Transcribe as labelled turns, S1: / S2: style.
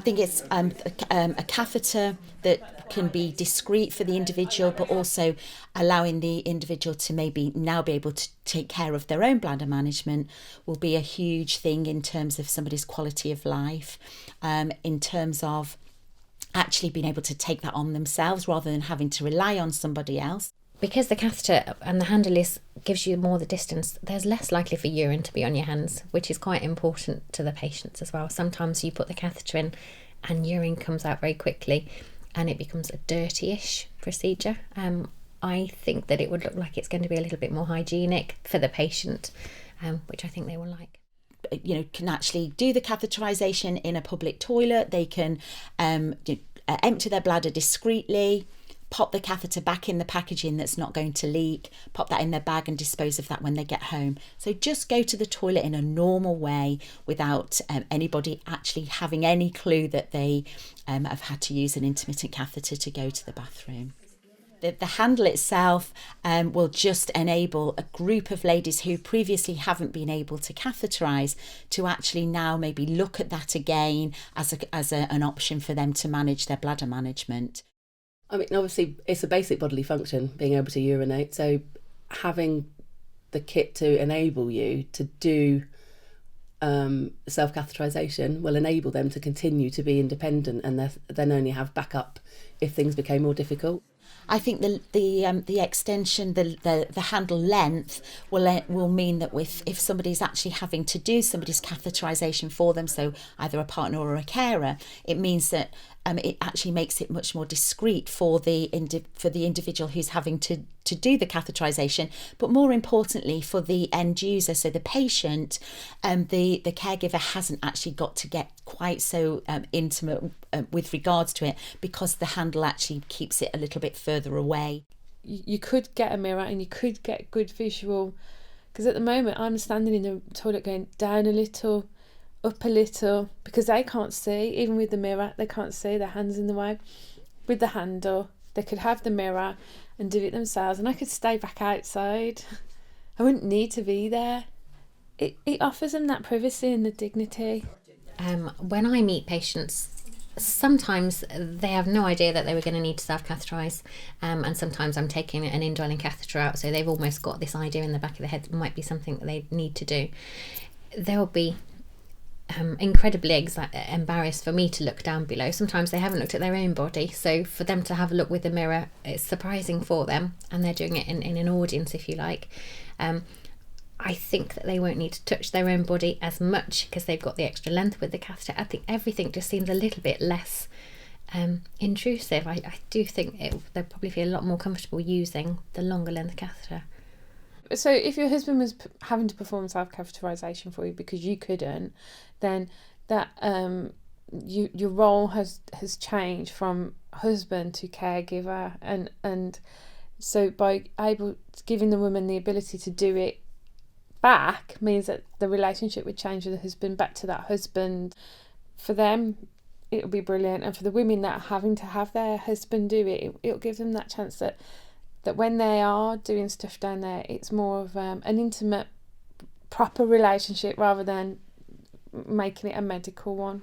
S1: think it's a catheter that can be discreet for the individual, but also allowing the individual to maybe now be able to take care of their own bladder management will be a huge thing in terms of somebody's quality of life, in terms of actually being able to take that on themselves rather than having to rely on somebody else.
S2: Because the catheter and the handle gives you more the distance, there's less likely for urine to be on your hands, which is quite important to the patients as well. Sometimes you put the catheter in and urine comes out very quickly and it becomes a dirty-ish procedure. I think that it would look like it's going to be a little bit more hygienic for the patient, which I think they will like.
S1: Can actually do the catheterization in a public toilet. They can empty their bladder discreetly, pop the catheter back in the packaging that's not going to leak, pop that in their bag and dispose of that when they get home. So just go to the toilet in a normal way without anybody actually having any clue that they have had to use an intermittent catheter to go to the bathroom. The handle itself will just enable a group of ladies who previously haven't been able to catheterize to actually now maybe look at that again as an option for them to manage their bladder management.
S3: I mean, obviously, it's a basic bodily function, being able to urinate. So having the kit to enable you to do self-catheterisation will enable them to continue to be independent and then only have backup if things became more difficult.
S1: I think the extension, the handle length will mean that if somebody's actually having to do somebody's catheterisation for them, so either a partner or a carer, it means that it actually makes it much more discreet for the individual who's having to do the catheterisation, but more importantly for the end user, so the patient, the caregiver hasn't actually got to get quite so intimate with regards to it, because the handle actually keeps it a little bit further away.
S4: You could get a mirror and you could get good visual, because at the moment I'm standing in the toilet going down a little, up a little, because they can't see. Even with the mirror, they can't see, their hand's in the way. With the handle, they could have the mirror and do it themselves, and I could stay back outside. I wouldn't need to be there. It offers them that privacy and the dignity.
S2: When I meet patients, sometimes they have no idea that they were going to need to self-catheterise, and sometimes I'm taking an indwelling catheter out, so they've almost got this idea in the back of their head it might be something that they need to do. They'll be incredibly embarrassed for me to look down below. Sometimes they haven't looked at their own body, so for them to have a look with the mirror, it's surprising for them, and they're doing it in an audience, if you like. I think that they won't need to touch their own body as much because they've got the extra length with the catheter. I think everything just seems a little bit less intrusive. I do think they'll probably feel a lot more comfortable using the longer length catheter.
S4: So if your husband was having to perform self-catheterisation for you because you couldn't, then that your role has changed from husband to caregiver, and so by giving the woman the ability to do it back means that the relationship would change with the husband back to that husband. For them, it'll be brilliant, and for the women that are having to have their husband do it, it'll give them that chance that when they are doing stuff down there, it's more of an intimate, proper relationship rather than making it a medical one.